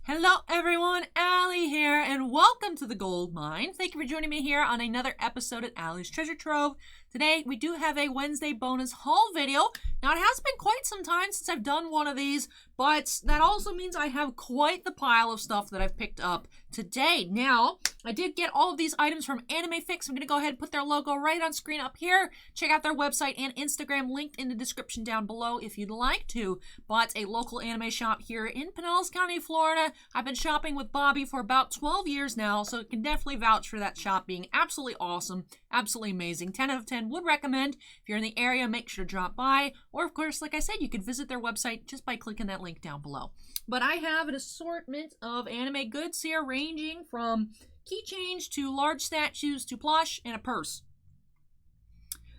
Hello everyone, Allie here, and welcome to the Gold Mine. Thank you for joining me here on another episode at Allie's Treasure Trove. Today, we do have a Wednesday bonus haul video. Now, it has been quite some time since I've done one of these, but that also means I have quite the pile of stuff that I've picked up today. Now, I did get all of these items from Anime Fix. I'm going to go ahead and put their logo right on screen up here. Check out their website and Instagram linked in the description down below if you'd like to. But a local anime shop here in Pinellas County, Florida. I've been shopping with Bobby for about 12 years now, so can definitely vouch for that shop being absolutely awesome, absolutely amazing. 10 out of 10 would recommend. If you're in the area, make sure to drop by. Or, of course, like I said, you can visit their website just by clicking that link down below. But I have an assortment of anime goods here, ranging from keychains to large statues to plush and a purse.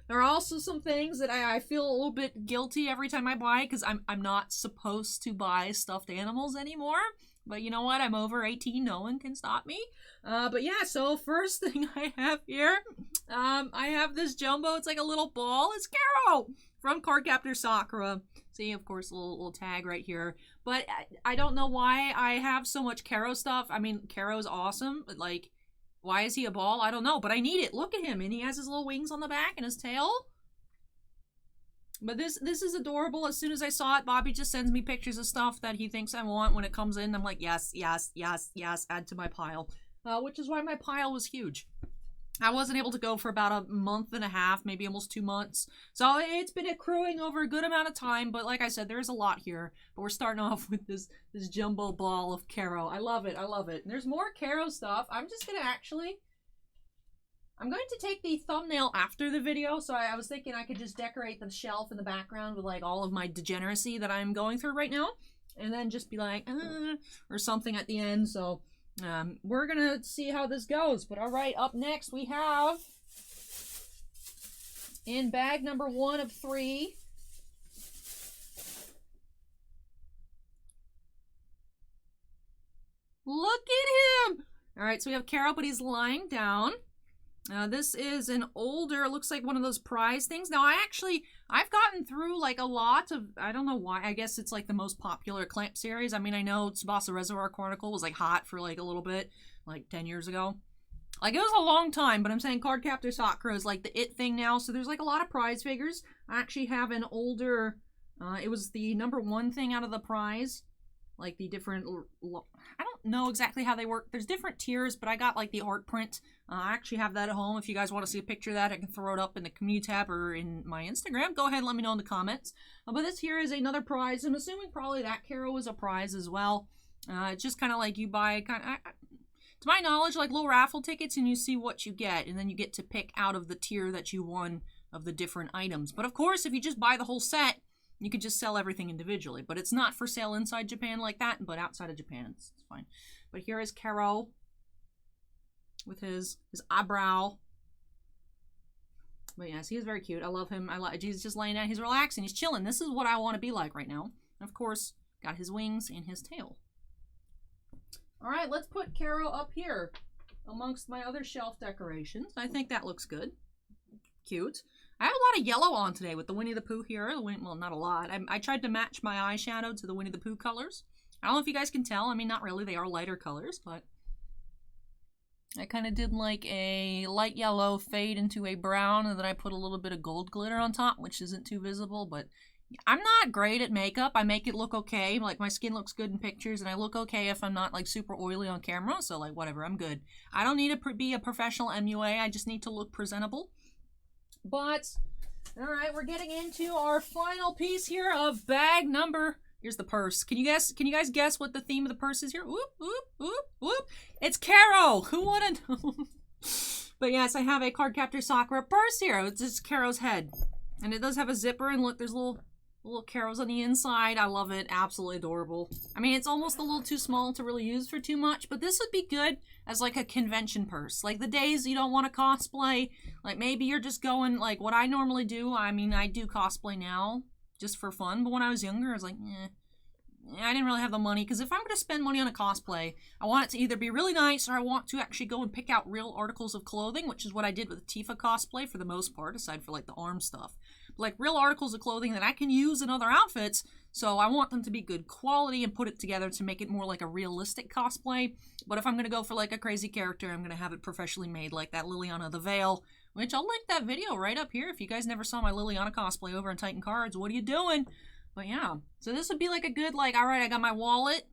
There are also some things that I feel a little bit guilty every time I buy because I'm not supposed to buy stuffed animals anymore. But you know what? I'm over 18. No one can stop me. But yeah, so first thing I have here, I have this jumbo. It's like a little ball. It's Caro from Cardcaptor Sakura. See, of course, a little tag right here. But I don't know why I have so much Caro stuff. I mean, Caro's awesome, but like, why is he a ball? I don't know, but I need it. Look at him, and he has his little wings on the back and his tail. But this is adorable. As soon as I saw it, Bobby just sends me pictures of stuff that he thinks I want when it comes in. I'm like, yes, yes, yes, yes, add to my pile. Which is why my pile was huge. I wasn't able to go for about a month and a half, maybe almost 2 months. So it's been accruing over a good amount of time, but like I said, there's a lot here. But we're starting off with this jumbo ball of Caro. I love it, I love it. And there's more Caro stuff. I'm going to take the thumbnail after the video, so I was thinking I could just decorate the shelf in the background with like all of my degeneracy that I'm going through right now. And then just be like, or something at the end, so... we're gonna see how this goes, but alright, up next we have, in bag number 1 of 3, look at him! Alright, so we have Caro, but he's lying down. This is an older, looks like one of those prize things. Now, I've gotten through, like, a lot of, I don't know why, I guess it's, like, the most popular Clamp series. I mean, I know Tsubasa Reservoir Chronicle was, like, hot for, like, a little bit, like, 10 years ago. Like, it was a long time, but I'm saying Cardcaptor Sakura is, like, the it thing now, so there's, like, a lot of prize figures. I actually have an older, it was the #1 thing out of the prize. Like, the different, I don't know exactly how they work. There's different tiers, but I got, like, the art print. I actually have that at home. If you guys want to see a picture of that, I can throw it up in the community tab or in my Instagram. Go ahead and let me know in the comments. But this here is another prize. I'm assuming probably that Caro is a prize as well. It's just kind of like you buy, to my knowledge, like little raffle tickets, and you see what you get. And then you get to pick out of the tier that you won of the different items. But, of course, if you just buy the whole set, you could just sell everything individually, but it's not for sale inside Japan like that, but outside of Japan, it's fine. But here is Caro with his eyebrow. But yes, he is very cute. I love him. He's just laying down. He's relaxing. He's chilling. This is what I want to be like right now. And of course, got his wings and his tail. All right, let's put Caro up here amongst my other shelf decorations. I think that looks good. Cute. I have a lot of yellow on today with the Winnie the Pooh here. Well, not a lot. I tried to match my eyeshadow to the Winnie the Pooh colors. I don't know if you guys can tell. I mean, not really. They are lighter colors, but I kind of did like a light yellow fade into a brown, and then I put a little bit of gold glitter on top, which isn't too visible, but I'm not great at makeup. I make it look okay. Like, my skin looks good in pictures, and I look okay if I'm not, like, super oily on camera, so, like, whatever. I'm good. I don't need to be a professional MUA. I just need to look presentable. But, alright, we're getting into our final piece here of bag number... Here's the purse. Can you guys guess what the theme of the purse is here? Whoop, whoop, whoop, whoop. It's Caro! Who wouldn't know? But yes, I have a Cardcaptor Sakura purse here. It's just Caro's head. And it does have a zipper, and look, there's little Caros on the inside. I love it. Absolutely adorable. I mean, it's almost a little too small to really use for too much, but this would be good as, like, a convention purse. Like, the days you don't want to cosplay, like, maybe you're just going, like, what I normally do. I mean, I do cosplay now just for fun, but when I was younger, I was like, I didn't really have the money, because if I'm going to spend money on a cosplay, I want it to either be really nice, or I want to actually go and pick out real articles of clothing, which is what I did with Tifa cosplay for the most part, aside for, like, the arm stuff. Like, real articles of clothing that I can use in other outfits, So I want them to be good quality and put it together to make it more like a realistic cosplay. But if I'm going to go for like a crazy character, I'm going to have it professionally made, like that Liliana the Veil, which I'll link that video right up here. If you guys never saw my Liliana cosplay over on Titan Cards, what are you doing? But yeah, so this would be like a good, like, all right, I got my wallet,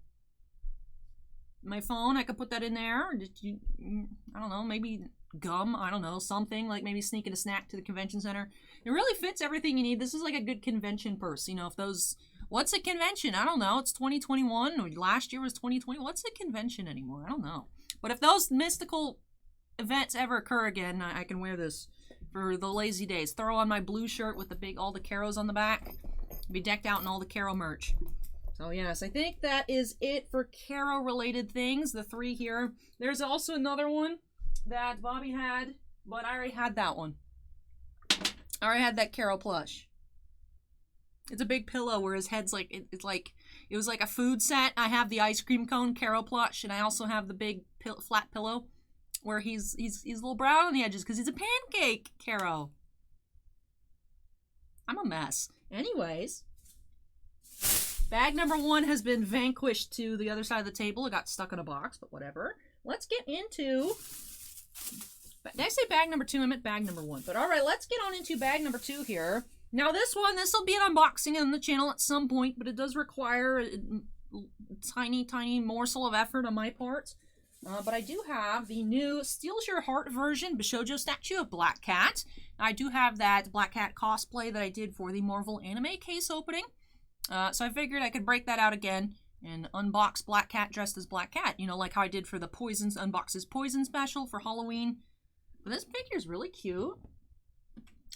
my phone, I could put that in there. I don't know, maybe gum, I don't know, something, like maybe sneaking a snack to the convention center. It really fits everything you need. This is like a good convention purse, you know, if those... What's a convention? I don't know. It's 2021. Or last year was 2020. What's a convention anymore? I don't know. But if those mystical events ever occur again, I can wear this for the lazy days. Throw on my blue shirt with the big, all the Caros on the back. Be decked out in all the Caro merch. So yes, I think that is it for Caro related things. The 3 here. There's also another one that Bobby had, but I already had that one. I already had that Caro plush. It's a big pillow where his head's like, it was like a food set. I have the ice cream cone Caro plush, and I also have the big flat pillow where he's a little brown on the edges because he's a pancake Caro. I'm a mess. Anyways, bag number 1 has been vanquished to the other side of the table. It got stuck in a box, but whatever. Let's get into... Did I say bag number 2? I meant bag number 1. But alright, let's get on into bag number 2 here. Now this will be an unboxing on the channel at some point, but it does require a tiny morsel of effort on my part. But I do have the new Steals Your Heart version Bishoujo statue of Black Cat. I do have that Black Cat cosplay that I did for the Marvel anime case opening. So I figured I could break that out again and unbox Black Cat dressed as Black Cat. You know, like how I did for the Poisons Unboxes Poison special for Halloween. But this figure's really cute.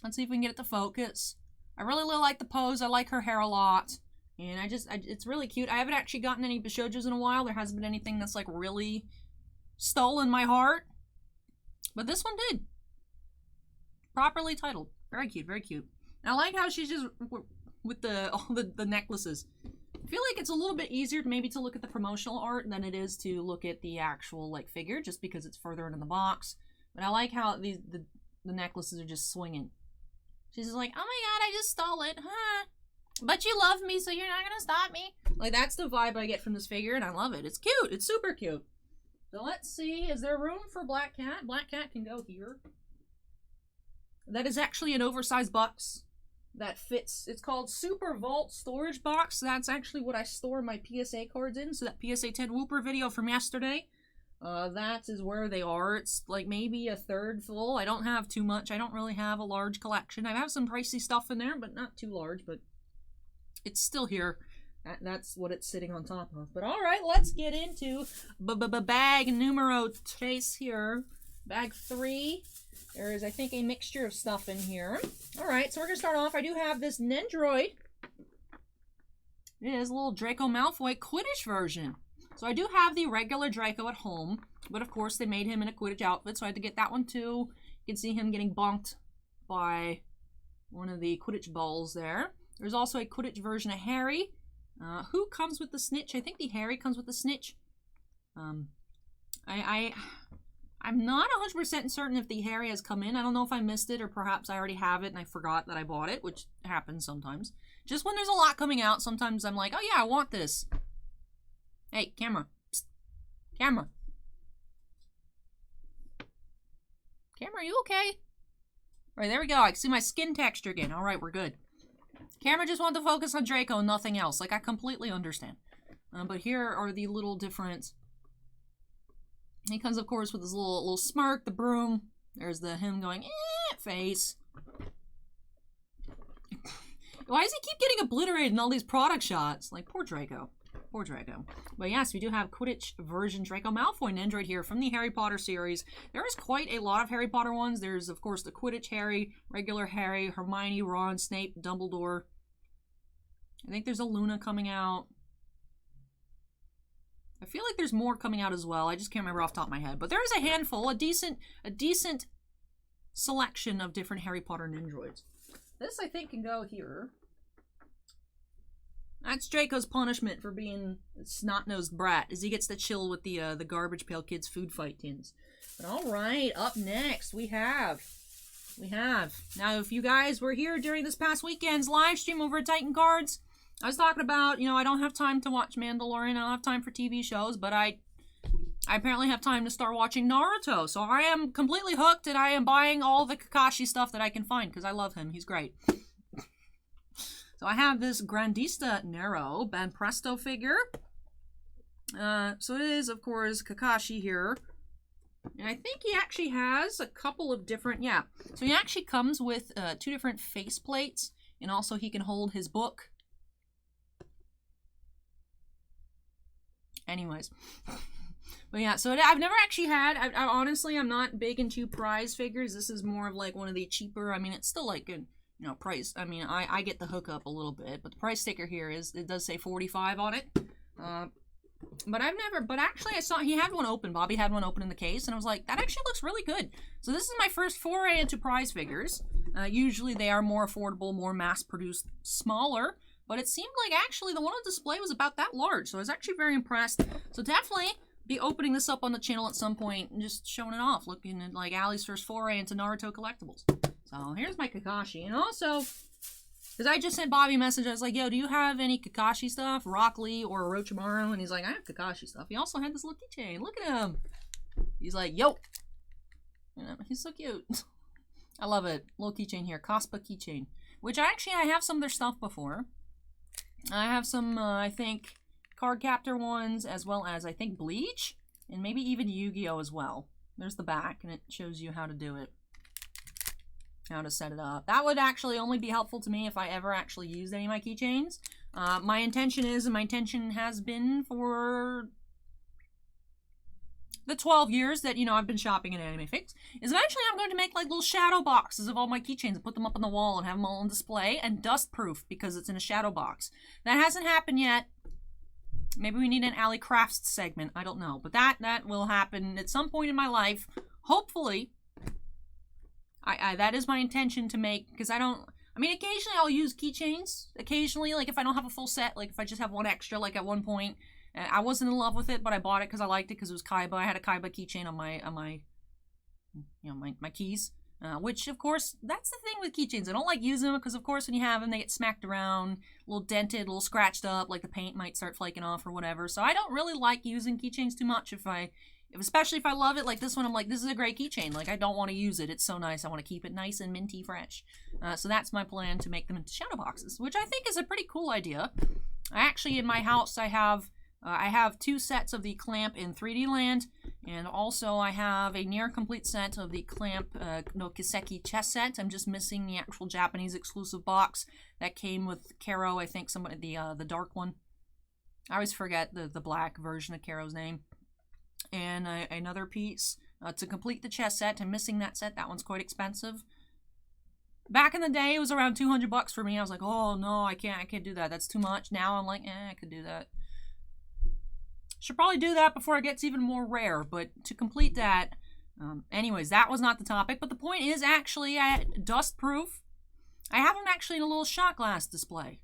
Let's see if we can get it to focus. I really like the pose. I like her hair a lot. And it's really cute. I haven't actually gotten any Bishoujos in a while. There hasn't been anything that's like really stolen my heart. But this one did. Properly titled. Very cute, very cute. And I like how she's just with all the necklaces. I feel like it's a little bit easier maybe to look at the promotional art than it is to look at the actual like figure, just because it's further into the box. But I like how the necklaces are just swinging. She's just like, oh my god, I just stole it, huh? But you love me, so you're not gonna stop me. Like, that's the vibe I get from this figure, and I love it. It's cute. It's super cute. So let's see. Is there room for Black Cat? Black Cat can go here. That is actually an oversized box that fits. It's called Super Vault Storage Box. That's actually what I store my PSA cards in. So that PSA 10 Whooper video from yesterday, that is where they are. It's like maybe a third full. I don't have too much. I don't really have a large collection. I have some pricey stuff in there, but not too large, but it's still here. That's what it's sitting on top of. But alright, let's get into bag numero 3 here. Bag 3. There is, I think, a mixture of stuff in here. Alright, so we're going to start off. I do have this nendoroid. It is a little Draco Malfoy Quidditch version. So I do have the regular Draco at home, but of course they made him in a Quidditch outfit, so I had to get that one too. You can see him getting bonked by one of the Quidditch balls there. There's also a Quidditch version of Harry. Who comes with the snitch? I think the Harry comes with the snitch. I'm not 100% certain if the Harry has come in. I don't know if I missed it or perhaps I already have it and I forgot that I bought it, which happens sometimes. Just when there's a lot coming out, sometimes I'm like, oh yeah, I want this. Hey, camera. Psst. Camera. Camera, are you okay? Alright, there we go. I can see my skin texture again. Alright, we're good. Camera just wanted to focus on Draco and nothing else. Like, I completely understand. But here are the little different... He comes, of course, with his little smirk, the broom. There's the him going, face. Why does he keep getting obliterated in all these product shots? Like, poor Draco. Poor Draco. But yes, we do have Quidditch version Draco Malfoy nendoroid here from the Harry Potter series. There is quite a lot of Harry Potter ones. There's, of course, the Quidditch Harry, regular Harry, Hermione, Ron, Snape, Dumbledore. I think there's a Luna coming out. I feel like there's more coming out as well. I just can't remember off the top of my head. But there is a handful, a decent selection of different Harry Potter nendoroids. This, I think, can go here. That's Draco's punishment for being a snot-nosed brat, as he gets to chill with the Garbage Pail Kids food fight tins. But alright, up next, we have... Now, if you guys were here during this past weekend's live stream over at Titan Cards, I was talking about, you know, I don't have time to watch Mandalorian. I don't have time for TV shows, but I apparently have time to start watching Naruto. So I am completely hooked, and I am buying all the Kakashi stuff that I can find because I love him. He's great. So I have this Grandista Nero Banpresto figure. So it is, of course, Kakashi here. And I think he actually has a couple of different, yeah. So he actually comes with 2 different face plates, and also he can hold his book. Anyways. But yeah, so I've never actually had, I honestly, I'm not big into prize figures. This is more of like one of the cheaper, I mean, it's still like a, you know, price. I mean, I get the hookup a little bit, but the price sticker here is, it does say 45 on it. But I've never, but actually I saw, he had one open, Bobby had one open in the case, and I was like, that actually looks really good. So this is my first foray into prize figures. Usually they are more affordable, more mass-produced, smaller, but it seemed like actually the one on display was about that large, so I was actually very impressed. So definitely be opening this up on the channel at some point and just showing it off, looking at like Allie's first foray into Naruto collectibles. So here's my Kakashi, and also, because I just sent Bobby a message, I was like, yo, do you have any Kakashi stuff? Rock Lee or Orochimaru? And he's like, I have Kakashi stuff. He also had this little keychain. Look at him. He's like, yo. You know, he's so cute. I love it. Little keychain here. Cospa keychain. Which I have some of their stuff before. I have some, I think, Cardcaptor ones, as well as, I think, Bleach. And maybe even Yu-Gi-Oh! As well. There's the back, and it shows you how to do it. How to set it up. That would actually only be helpful to me if I ever actually used any of my keychains. My intention is, and my intention has been for the 12 years that, you know, I've been shopping in anime figs, is eventually I'm going to make like little shadow boxes of all my keychains and put them up on the wall and have them all on display, and dust proof because it's in a shadow box. That hasn't happened yet. Maybe we need an Allie Crafts segment. I don't know. But that will happen at some point in my life. Hopefully. That is my intention to make, because I mean, occasionally I'll use keychains. Occasionally, like if I don't have a full set, like if I just have one extra, like at one point, I wasn't in love with it, but I bought it because I liked it because it was Kaiba. I had a Kaiba keychain on my you know, my keys. Which, of course, that's the thing with keychains. I don't like using them because, of course, when you have them, they get smacked around, a little dented, a little scratched up, like the paint might start flaking off or whatever. So I don't really like using keychains too much especially if I love it. Like this one, I'm like, this is a great keychain. Like, I don't want to use it. It's so nice. I want to keep it nice and minty fresh. So that's my plan, to make them into shadow boxes, which I think is a pretty cool idea. I actually, in my house, I have 2 sets of the Clamp in 3D Land, and also I have a near complete set of the Clamp no Kiseki chess set. I'm just missing the actual Japanese exclusive box that came with Karo, I think, the dark one. I always forget the black version of Karo's name. And another piece to complete the chess set. I'm missing that set. That one's quite expensive. Back in the day, it was around 200 bucks for me. I was like, oh no, I can't do that. That's too much. Now I'm like, I could do that. Should probably do that before it gets even more rare. But to complete that, anyways, that was not the topic. But the point is, actually, dust proof. I have them actually in a little shot glass display.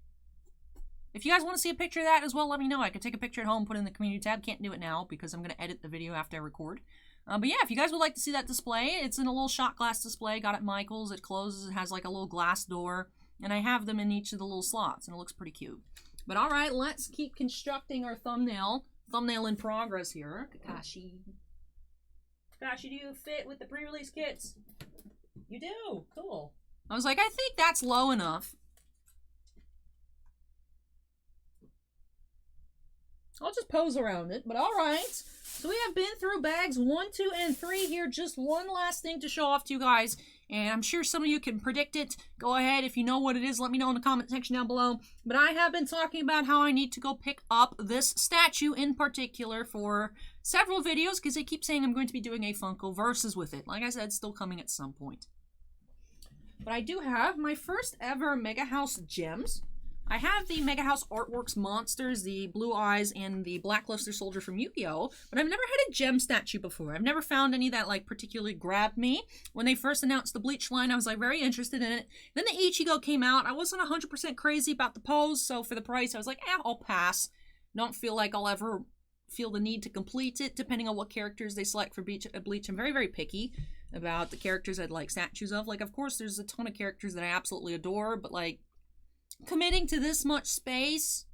If you guys want to see a picture of that as well, let me know. I could take a picture at home, put it in the community tab. Can't do it now because I'm going to edit the video after I record. But yeah, if you guys would like to see that display, it's in a little shot glass display. Got it at Michael's. It closes. It has like a little glass door. And I have them in each of the little slots. And it looks pretty cute. But alright, let's keep constructing our thumbnail. Thumbnail in progress here. Kakashi. Kakashi, do you fit with the pre-release kits? You do. Cool. I was like, I think that's low enough. I'll just pose around it, but alright. So we have been through bags 1, 2, and 3 here. Just one last thing to show off to you guys. And I'm sure some of you can predict it. Go ahead, if you know what it is, let me know in the comment section down below. But I have been talking about how I need to go pick up this statue in particular for several videos, because they keep saying I'm going to be doing a Funko Versus with it. Like I said, still coming at some point. But I do have my first ever Mega House gems. I have the Mega House Artworks monsters, the Blue Eyes, and the Blackluster Soldier from Yu-Gi-Oh! But I've never had a gem statue before. I've never found any that, like, particularly grabbed me. When they first announced the Bleach line, I was, like, very interested in it. Then the Ichigo came out. I wasn't 100% crazy about the pose, so for the price, I was like, I'll pass. Don't feel like I'll ever feel the need to complete it, depending on what characters they select for Bleach. I'm very, very picky about the characters I'd like statues of. Like, of course, there's a ton of characters that I absolutely adore, but, like, committing to this much space.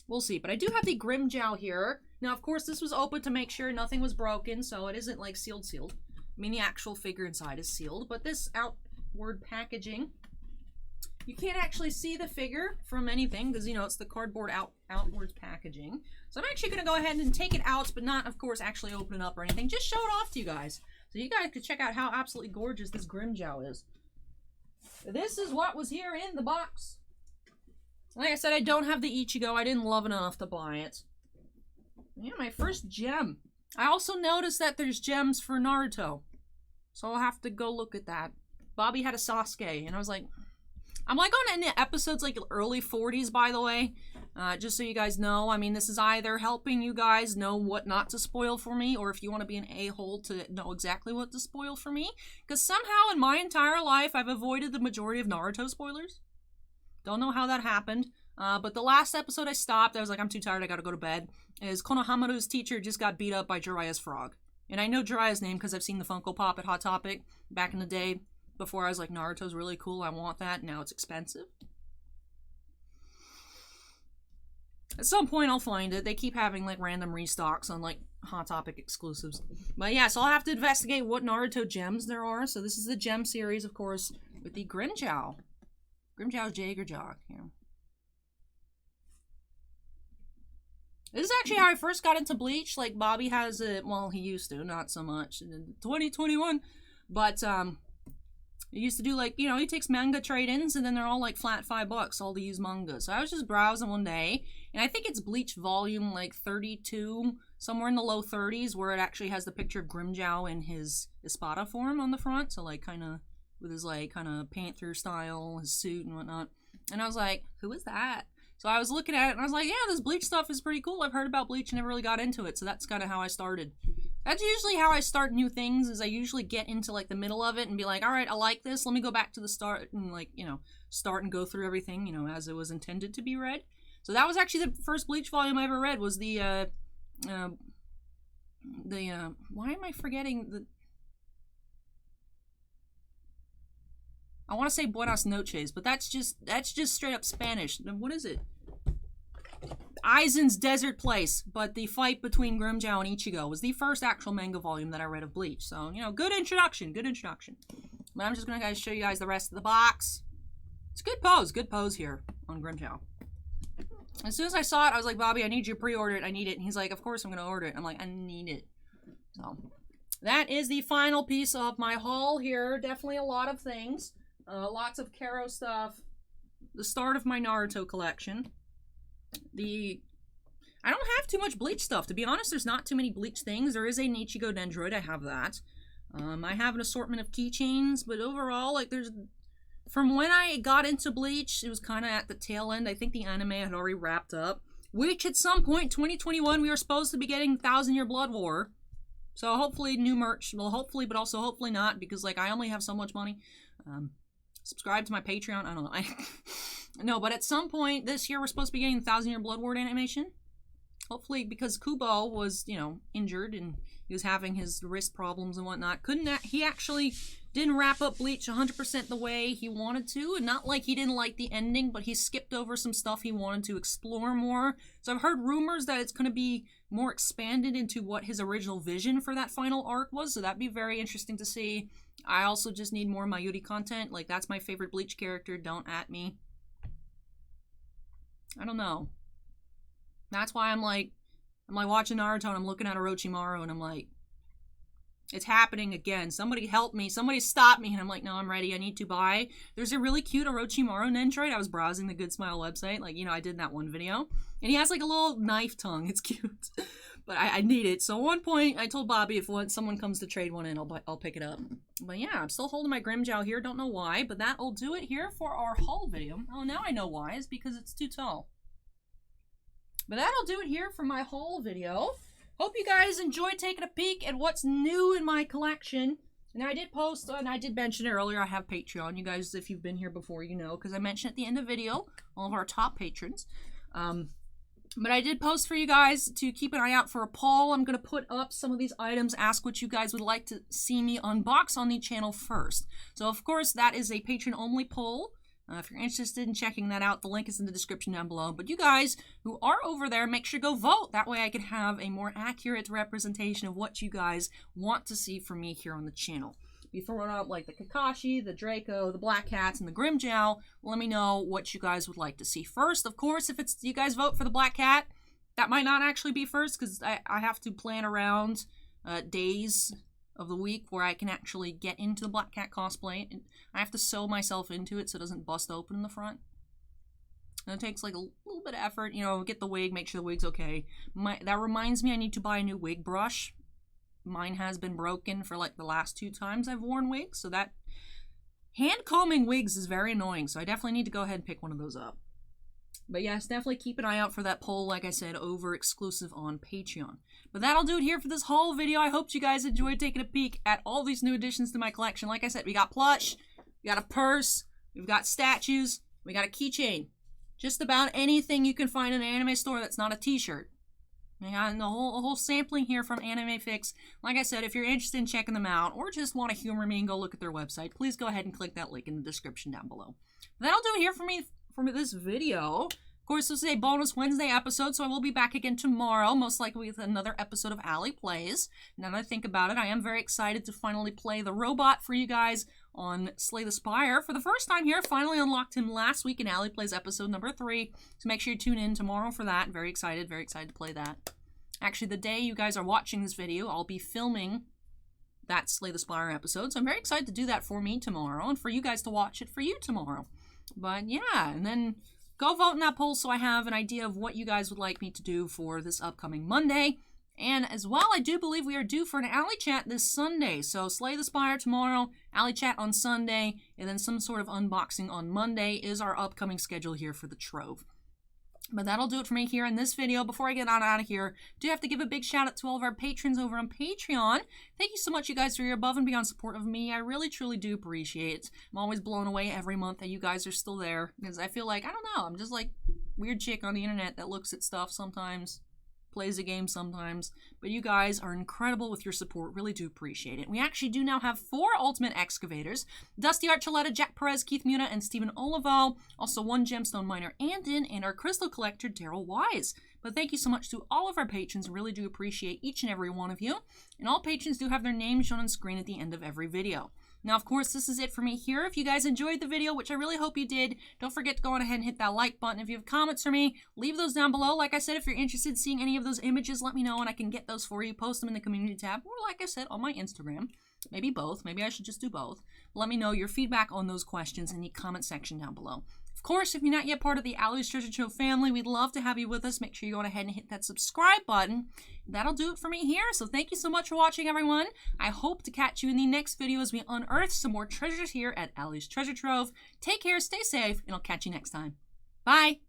We'll see. But I do have the Grimmjow here. Now, of course, this was open to make sure nothing was broken, so it isn't, like, sealed. I mean, the actual figure inside is sealed, but this outward packaging, you can't actually see the figure from anything because, you know, it's the cardboard outwards packaging. So I'm actually going to go ahead and take it out, but not, of course, actually open it up or anything. Just show it off to you guys. So you guys can check out how absolutely gorgeous this Grimmjow is. This is what was here in the box. Like I said, I don't have the Ichigo. I didn't love it enough to buy it. Yeah, my first gem. I also noticed that there's gems for Naruto. So I'll have to go look at that. Bobby had a Sasuke, and I was like... I'm like on any episodes like early 40s, by the way. Just so you guys know. I mean, this is either helping you guys know what not to spoil for me, or if you want to be an a-hole to know exactly what to spoil for me. Because somehow in my entire life, I've avoided the majority of Naruto spoilers. Don't know how that happened. But the last episode I stopped, I was like, I'm too tired, I gotta go to bed. Is Konohamaru's teacher just got beat up by Jiraiya's frog. And I know Jiraiya's name because I've seen the Funko Pop at Hot Topic back in the day. Before I was like, Naruto's really cool, I want that. Now it's expensive. At some point I'll find it. They keep having like random restocks on like Hot Topic exclusives. But yeah, so I'll have to investigate what Naruto gems there are. So this is the gem series, of course, with the Grimmjow. Grimmjow's Jagerjock here. This is actually how I first got into Bleach. Like, Bobby has it, well, he used to, not so much in 2021. But, he used to do, like, you know, he takes manga trade-ins, and then they're all, like, flat $5, all the used manga. So I was just browsing one day, and I think it's Bleach volume, like, 32, somewhere in the low 30s, where it actually has the picture of Grimmjow in his Espada form on the front. So, like, kind of, with his, like, kind of Panther style, his suit and whatnot. And I was like, who is that? So I was looking at it, and I was like, yeah, this Bleach stuff is pretty cool. I've heard about Bleach and never really got into it. So that's kind of how I started. That's usually how I start new things, is I usually get into, like, the middle of it and be like, all right, I like this. Let me go back to the start and, like, you know, start and go through everything, you know, as it was intended to be read. So that was actually the first Bleach volume I ever read, was the why am I forgetting the... I want to say Buenas noches, but that's just straight up Spanish. What is it? Aizen's Desert Place, but the fight between Grimmjow and Ichigo was the first actual manga volume that I read of Bleach. So, you know, good introduction. But I'm just going to guys show you guys the rest of the box. It's good pose here on Grimmjow. As soon as I saw it, I was like, Bobby, I need you to pre-order it. I need it. And he's like, of course I'm going to order it. I'm like, I need it. So, that is the final piece of my haul here. Definitely a lot of things. Lots of Karo stuff. The start of my Naruto collection. I don't have too much Bleach stuff. To be honest, there's not too many Bleach things. There is a Ichigo Nendoroid. I have that. I have an assortment of keychains, but overall, like, from when I got into Bleach, it was kind of at the tail end. I think the anime had already wrapped up, which at some point, 2021, we were supposed to be getting 1,000-Year Blood War. So hopefully new merch. Well, hopefully, but also hopefully not, because, like, I only have so much money. Subscribe to my Patreon. I don't know. No, but at some point this year, we're supposed to be getting 1,000-Year Blood War animation. Hopefully, because Kubo was, you know, injured and he was having his wrist problems and whatnot. He actually didn't wrap up Bleach 100% the way he wanted to. And not like he didn't like the ending, but he skipped over some stuff he wanted to explore more. So I've heard rumors that it's going to be more expanded into what his original vision for that final arc was. So that'd be very interesting to see. I also just need more Mayuri content. Like, that's my favorite Bleach character. Don't at me. I don't know. That's why I'm like watching Naruto and I'm looking at Orochimaru and I'm like, it's happening again. Somebody help me. Somebody stop me. And I'm like, no, I'm ready. I need to buy. There's a really cute Orochimaru Nendoroid. I was browsing the Good Smile website. Like, you know, I did that one video. And he has like a little knife tongue. It's cute. But I need it. So at one point, I told Bobby if someone comes to trade one in, I'll pick it up. But yeah, I'm still holding my Grimmjow here. Don't know why, but that'll do it here for our haul video. Oh, now I know why. It's because it's too tall. But that'll do it here for my haul video. Hope you guys enjoyed taking a peek at what's new in my collection. And I did post, and I did mention it earlier, I have Patreon. You guys, if you've been here before, you know, because I mentioned at the end of the video, all of our top patrons. But I did post for you guys to keep an eye out for a poll. I'm going to put up some of these items, ask what you guys would like to see me unbox on the channel first. So, of course, that is a patron-only poll. If you're interested in checking that out, the link is in the description down below. But you guys who are over there, make sure to go vote. That way I can have a more accurate representation of what you guys want to see from me here on the channel. Be throwing out like the Kakashi, the Draco, the Black Cats, and the Grimmjow. Let me know what you guys would like to see first. Of course, if it's you guys vote for the Black Cat, that might not actually be first because I have to plan around days of the week where I can actually get into the Black Cat cosplay. And I have to sew myself into it so it doesn't bust open in the front. And it takes like a little bit of effort, you know, get the wig, make sure the wig's okay. That reminds me I need to buy a new wig brush. Mine has been broken for like the last 2 times I've worn wigs, so that hand combing wigs is very annoying, so I definitely need to go ahead and pick one of those up. But yes, definitely keep an eye out for that poll, like I said, over exclusive on Patreon. But that'll do it here for this haul video. I hope you guys enjoyed taking a peek at all these new additions to my collection. Like I said, we got plush, we got a purse, we've got statues, we got a keychain. Just about anything you can find in an anime store that's not a t-shirt. We got a whole sampling here from Anime Fix. Like I said, if you're interested in checking them out or just want to humor me and go look at their website, please go ahead and click that link in the description down below. But that'll do it here for me for this video. Of course, this is a bonus Wednesday episode, so I will be back again tomorrow, most likely with another episode of Allie Plays. Now that I think about it, I am very excited to finally play the robot for you guys on Slay the Spire. For the first time here, finally unlocked him last week in Allie Plays episode number 3, so make sure you tune in tomorrow for that. Very excited to play that. Actually, the day you guys are watching this video, I'll be filming that Slay the Spire episode, so I'm very excited to do that for me tomorrow, and for you guys to watch it for you tomorrow. But yeah, and then go vote in that poll so I have an idea of what you guys would like me to do for this upcoming Monday. And as well, I do believe we are due for an Alley Chat this Sunday. So Slay the Spire tomorrow, Alley Chat on Sunday, and then some sort of unboxing on Monday is our upcoming schedule here for the Trove. But that'll do it for me here in this video. Before I get on out of here, I do have to give a big shout out to all of our patrons over on Patreon. Thank you so much, you guys, for your above and beyond support of me. I really, truly do appreciate it. I'm always blown away every month that you guys are still there. Because I feel like, I don't know, I'm just like weird chick on the internet that looks at stuff sometimes, plays a game sometimes, but you guys are incredible with your support. Really do appreciate it. We actually do now have 4 Ultimate Excavators: Dusty Archuleta, Jack Perez, Keith Muna, and Stephen Olivo. Also 1 Gemstone Miner, Andon, and our Crystal Collector, Daryl Wise. But thank you so much to all of our patrons. Really do appreciate each and every one of you. And all patrons do have their names shown on screen at the end of every video. Now, of course, this is it for me here. If you guys enjoyed the video, which I really hope you did, don't forget to go on ahead and hit that like button. If you have comments for me, leave those down below. Like I said, if you're interested in seeing any of those images, let me know and I can get those for you. Post them in the community tab, or like I said, on my Instagram. Maybe both. Maybe I should just do both. Let me know your feedback on those questions in the comment section down below. Of course, if you're not yet part of the Allie's Treasure Trove family, we'd love to have you with us. Make sure you go ahead and hit that subscribe button. That'll do it for me here. So thank you so much for watching, everyone. I hope to catch you in the next video as we unearth some more treasures here at Allie's Treasure Trove. Take care, stay safe, and I'll catch you next time. Bye!